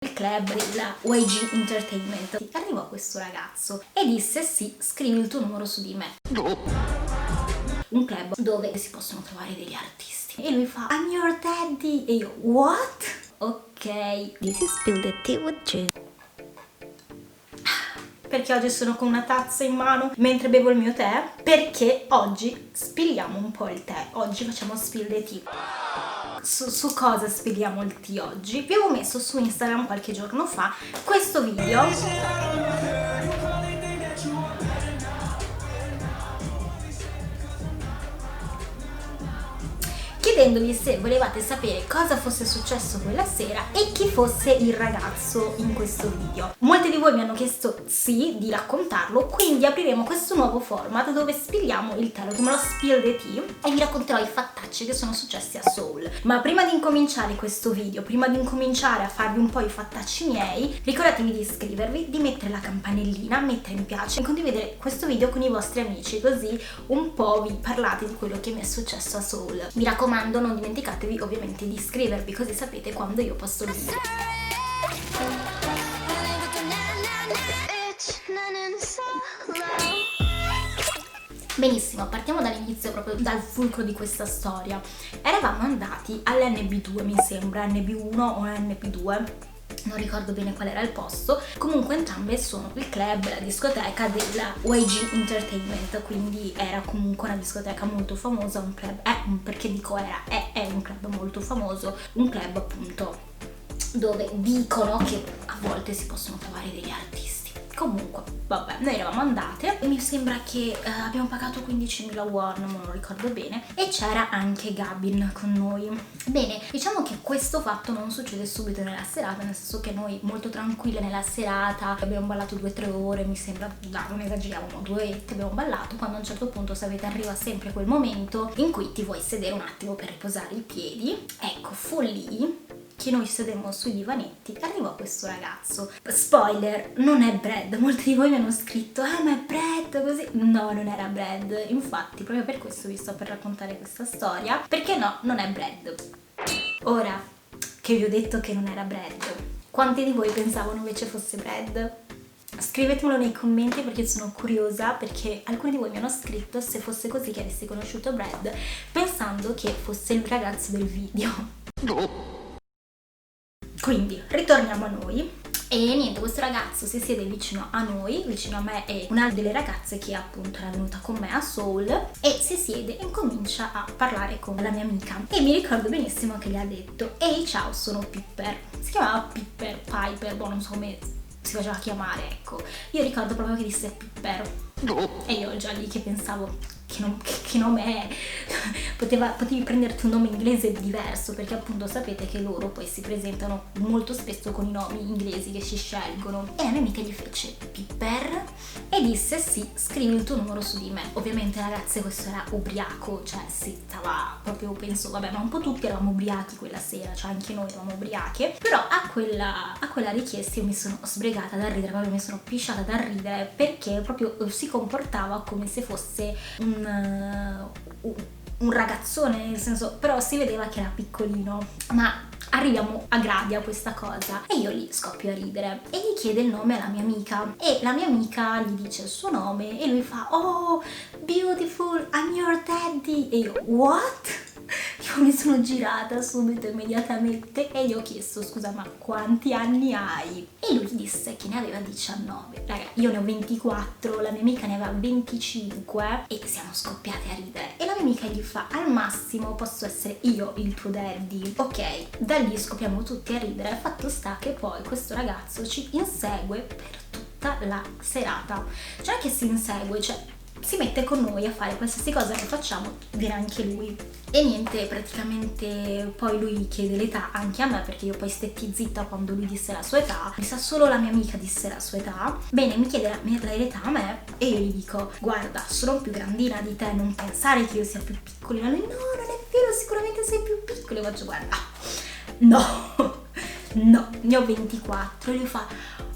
il club della YG Entertainment. Arrivò questo ragazzo e disse: sì, scrivi il tuo numero su di me. Un club dove si possono trovare degli artisti. E lui fa: I'm your daddy. E io: what? Ok. Did you spill the tea with gin? Perché oggi sono con una tazza in mano mentre bevo il mio tè? Perché oggi spilliamo un po' il tè. Oggi facciamo spill the tea. Su cosa spilliamo il tea oggi? Vi avevo messo su Instagram qualche giorno fa questo video chiedendovi se volevate sapere cosa fosse successo quella sera e chi fosse il ragazzo in questo video. Molti di voi mi hanno chiesto sì, di raccontarlo, quindi apriremo questo nuovo format dove spilliamo il tè, lo chiamerò Spill the Tea, e vi racconterò i fattacci che sono successi a Seoul. Ma prima di incominciare questo video, prima di incominciare a farvi un po' i fattacci miei, ricordatevi di iscrivervi, di mettere la campanellina, mettere mi piace e condividere questo video con i vostri amici, così un po' vi parlate di quello che mi è successo a Seoul. Mi raccomando, non dimenticatevi ovviamente di iscrivervi, così sapete quando io posto il video. Benissimo, partiamo dall'inizio, proprio dal fulcro di questa storia. Eravamo andati all'NB2, mi sembra, NB1 o NB2, non ricordo bene qual era il posto. Comunque entrambe sono il club, la discoteca della YG Entertainment, quindi era comunque una discoteca molto famosa, un club, perché dico era, è un club molto famoso, un club appunto dove dicono che a volte si possono trovare degli artisti. Comunque, vabbè, noi eravamo andate e mi sembra che abbiamo pagato 15.000 won, non lo ricordo bene, e c'era anche Gabin con noi. Bene, diciamo che questo fatto non succede subito nella serata, nel senso che noi molto tranquille nella serata abbiamo ballato 2-3 ore, mi sembra, no, non esageriamo, 2 orette abbiamo ballato, quando a un certo punto, sapete, arriva sempre quel momento in cui ti vuoi sedere un attimo per riposare i piedi. Ecco, fu lì che noi sedemmo sui divanetti, arrivò questo ragazzo. Spoiler, non è Brad. Molti di voi mi hanno scritto: ma è Brad, così. No, non era Brad. Infatti, proprio per questo vi sto per raccontare questa storia, perché no, non è Brad. Ora che vi ho detto che non era Brad, quanti di voi pensavano invece fosse Brad? Scrivetemelo nei commenti, perché sono curiosa, perché alcuni di voi mi hanno scritto se fosse così che avessi conosciuto Brad, pensando che fosse il ragazzo del video. Quindi ritorniamo a noi e niente, questo ragazzo si siede vicino a noi, vicino a me e una delle ragazze che appunto era venuta con me a Seoul, e si siede e comincia a parlare con la mia amica, e mi ricordo benissimo che le ha detto: ehi, ciao, sono Pipper. Si chiamava Piper, boh, non so come si faceva chiamare, ecco. Io ricordo proprio che disse Pipper e io già lì che pensavo: che nome è? Potevi prenderti un nome inglese diverso, perché appunto sapete che loro poi si presentano molto spesso con i nomi inglesi che si scelgono. E la mia amica gli fece Pipper e disse: sì, scrivi il tuo numero su di me. Ovviamente, ragazze, questo era ubriaco, cioè si stava proprio, penso, vabbè, ma un po' tutti eravamo ubriachi quella sera, cioè anche noi eravamo ubriache, però a quella richiesta io mi sono sbregata da ridere, proprio mi sono pisciata da ridere, perché proprio si comportava come se fosse un ragazzone, nel senso, però si vedeva che era piccolino. Ma arriviamo a gradi a questa cosa e io lì scoppio a ridere e gli chiede il nome alla mia amica, e la mia amica gli dice il suo nome e lui fa: oh, beautiful, I'm your daddy. E io: what? Io mi sono girata subito, immediatamente, e gli ho chiesto: scusa, ma quanti anni hai? E lui disse che ne aveva 19. Raga, io ne ho 24, la mia amica ne aveva 25 e siamo scoppiate a ridere. E la mia amica gli fa: al massimo posso essere io il tuo daddy. Ok, da lì scoppiamo tutti a ridere. Fatto sta che poi questo ragazzo ci insegue per tutta la serata. Cioè che si insegue, cioè si mette con noi a fare qualsiasi cosa che facciamo, viene anche lui. E niente, praticamente poi lui chiede l'età anche a me, perché io poi stetti zitta quando lui disse la sua età. Mi sa solo la mia amica disse la sua età. Bene, mi chiede l'età a me e io gli dico: guarda, sono più grandina di te, non pensare che io sia più piccolina. Lui: no, non è vero, sicuramente sei più piccola. Io faccio: guarda, no, ne ho 24. E lui fa: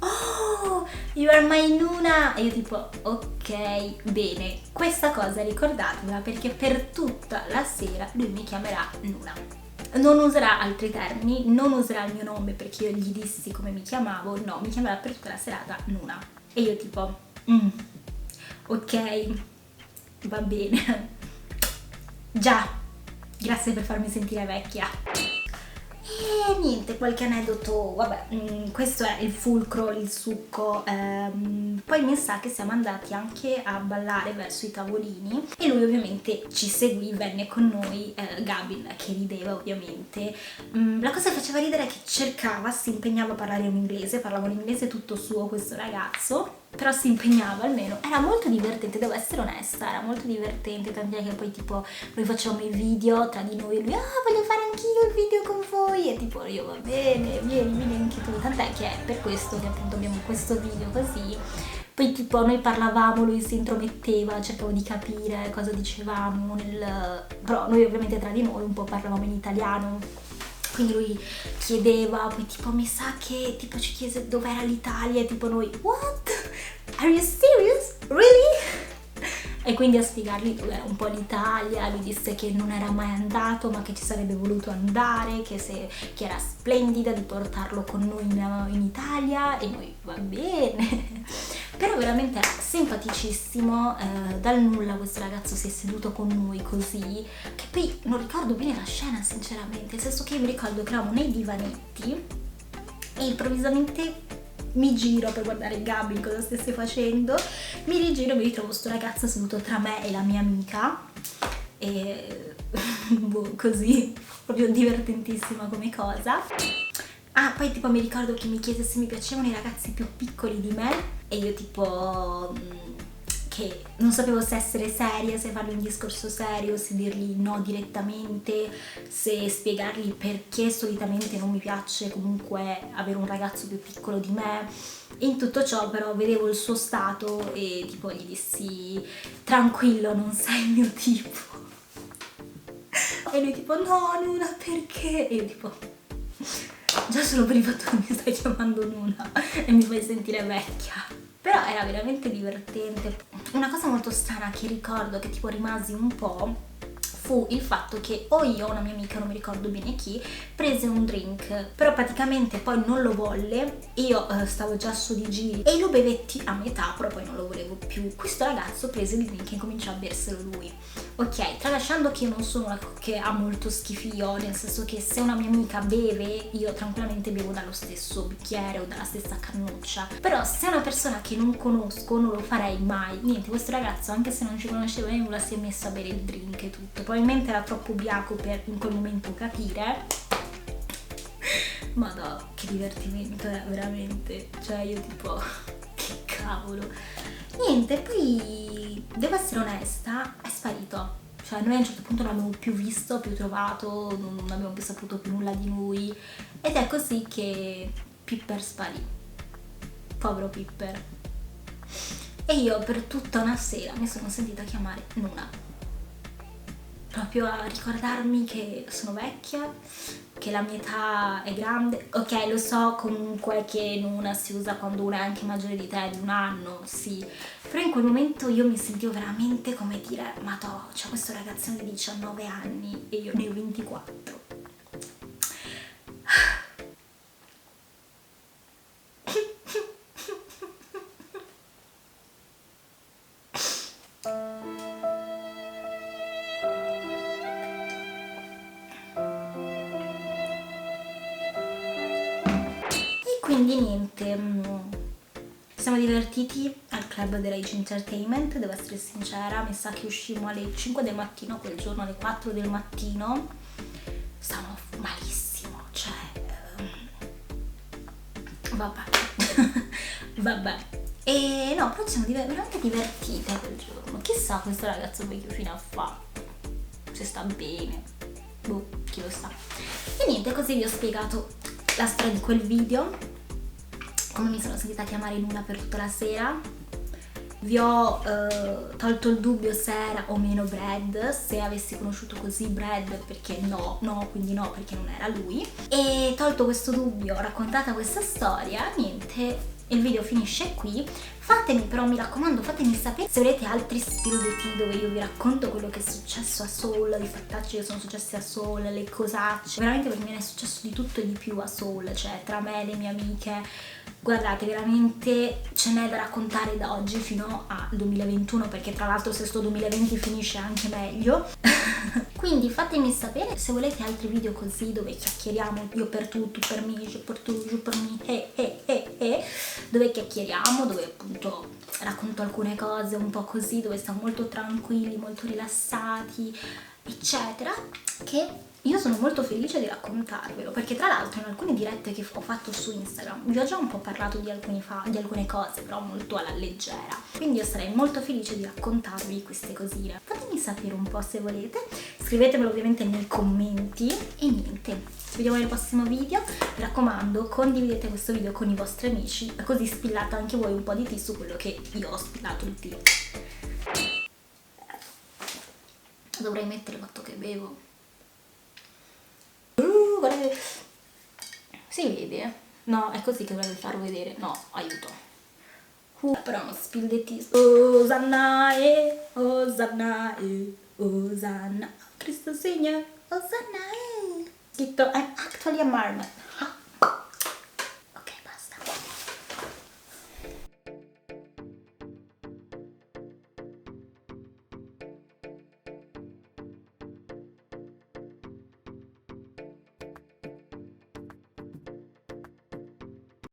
oh, you are my Nuna. E io tipo: ok, bene, questa cosa ricordatevela, perché per tutta la sera lui mi chiamerà Nuna. non userà altri termini, non userà il mio nome perché io gli dissi come mi chiamavo, no, mi chiamerà per tutta la serata Nuna. E io tipo, ok, va bene, già, grazie per farmi sentire vecchia. E niente, qualche aneddoto, vabbè, questo è il fulcro, il succo. Poi mi sa che siamo andati anche a ballare verso i tavolini e lui ovviamente ci seguì, venne con noi, Gabin che rideva ovviamente. La cosa che faceva ridere è che cercava, si impegnava a parlare in inglese, parlava l'inglese tutto suo questo ragazzo, però si impegnava almeno, era molto divertente, devo essere onesta, era molto divertente, tant'è che poi tipo noi facevamo i video tra di noi e lui, voglio fare anch'io il video con voi, e tipo io va bene, vieni anche tu, tant'è che è per questo che appunto abbiamo questo video così. Poi tipo noi parlavamo, lui si intrometteva, cercavo di capire cosa dicevamo, però noi ovviamente tra di noi un po' parlavamo in italiano. Quindi lui chiedeva, poi tipo mi sa che tipo ci chiese dov'era l'Italia e tipo noi, what? Are you serious? Really? E quindi a spiegargli dov'era un po' l'Italia, lui disse che non era mai andato ma che ci sarebbe voluto andare, che era splendida di portarlo con noi in Italia e noi va bene. Però veramente era simpaticissimo, dal nulla questo ragazzo si è seduto con noi così, che poi non ricordo bene la scena sinceramente, nel senso che io mi ricordo che eravamo nei divanetti e improvvisamente mi giro per guardare Gabi cosa stesse facendo, mi rigiro e mi ritrovo sto ragazzo seduto tra me e la mia amica e così, proprio divertentissima come cosa. Poi tipo mi ricordo che mi chiese se mi piacevano i ragazzi più piccoli di me e io tipo che non sapevo se essere seria, se fargli un discorso serio, se dirgli no direttamente, se spiegargli perché solitamente non mi piace comunque avere un ragazzo più piccolo di me. In tutto ciò però vedevo il suo stato e tipo gli dissi tranquillo, non sei il mio tipo. E lui tipo no Nuna perché? E io tipo già solo per il fatto che mi stai chiamando Nuna e mi fai sentire vecchia. Però era veramente divertente. Una cosa molto strana che ricordo, che tipo rimasi un po', fu il fatto che o io o una mia amica, non mi ricordo bene chi, prese un drink, però praticamente poi non lo volle, io stavo già su di giri e lo bevetti a metà, però poi non lo volevo più. Questo ragazzo prese il drink e cominciò a berselo lui. Ok, tralasciando che io non sono una che ha molto schifio, nel senso che se una mia amica beve, io tranquillamente bevo dallo stesso bicchiere o dalla stessa cannuccia, però se è una persona che non conosco non lo farei mai. Niente, questo ragazzo anche se non ci conosceva nulla si è messo a bere il drink e tutto, probabilmente era troppo ubriaco per in quel momento capire. Madò, che divertimento era veramente, cioè io tipo che cavolo. Niente, poi devo essere onesta, è sparito. Cioè noi a un certo punto non l'abbiamo più visto, più trovato, non abbiamo più saputo più nulla di lui. Ed è così che Pipper sparì. Povero Pipper. E io per tutta una sera mi sono sentita chiamare Nuna. Proprio a ricordarmi che sono vecchia, che la mia età è grande. Ok, lo so comunque che Nuna si usa quando una è anche maggiore di te, di un anno, sì. Però in quel momento io mi sentivo veramente come dire, madò, c'è questo ragazzino di 19 anni e io ne ho 24. Quindi niente, ci siamo divertiti al club dell'Age Entertainment, devo essere sincera, mi sa che uscimmo alle 5 del mattino, quel giorno alle 4 del mattino, stavamo malissimo, cioè, vabbè, vabbè. E no, però ci siamo veramente divertite quel giorno, chissà questo ragazzo poi che fine ha fatto, se sta bene, boh, chi lo sa. E niente, così vi ho spiegato la storia di quel video, come mi sono sentita chiamare Nuna per tutta la sera, vi ho tolto il dubbio se era o meno Brad, se avessi conosciuto così Brad, perché quindi no, perché non era lui, e tolto questo dubbio, raccontata questa storia, niente, il video finisce qui. Fatemi però, mi raccomando, fatemi sapere se volete altri spill the tea dove io vi racconto quello che è successo a Seoul, i fattacci che sono successi a Seoul, le cosacce, veramente perché me ne è successo di tutto e di più a Seoul, cioè tra me e le mie amiche. Guardate, veramente ce n'è da raccontare da oggi fino al 2021, perché tra l'altro se sto 2020 finisce anche meglio. Quindi fatemi sapere se volete altri video così dove chiacchieriamo, io per tu, tu per me, io per tu, io per me, dove chiacchieriamo, dove appunto racconto alcune cose un po' così, dove stiamo molto tranquilli, molto rilassati, eccetera, che io sono molto felice di raccontarvelo, perché tra l'altro in alcune dirette che ho fatto su Instagram vi ho già un po' parlato di alcune cose, però molto alla leggera, quindi io sarei molto felice di raccontarvi queste cosine. Fatemi sapere un po' se volete, scrivetemelo ovviamente nei commenti e niente, ci vediamo nel prossimo video. Mi raccomando, condividete questo video con i vostri amici, così spillate anche voi un po' di tea su quello che io ho spillato il tea. Dovrei mettere il fatto che bevo. Guardate. Si vede? No, è così che volevo farlo vedere. No, aiuto. Però non spill the tea. Osanna, Osanna, Osanna. Cristo Signore, Osanna. Scritto I'm actually a marmot.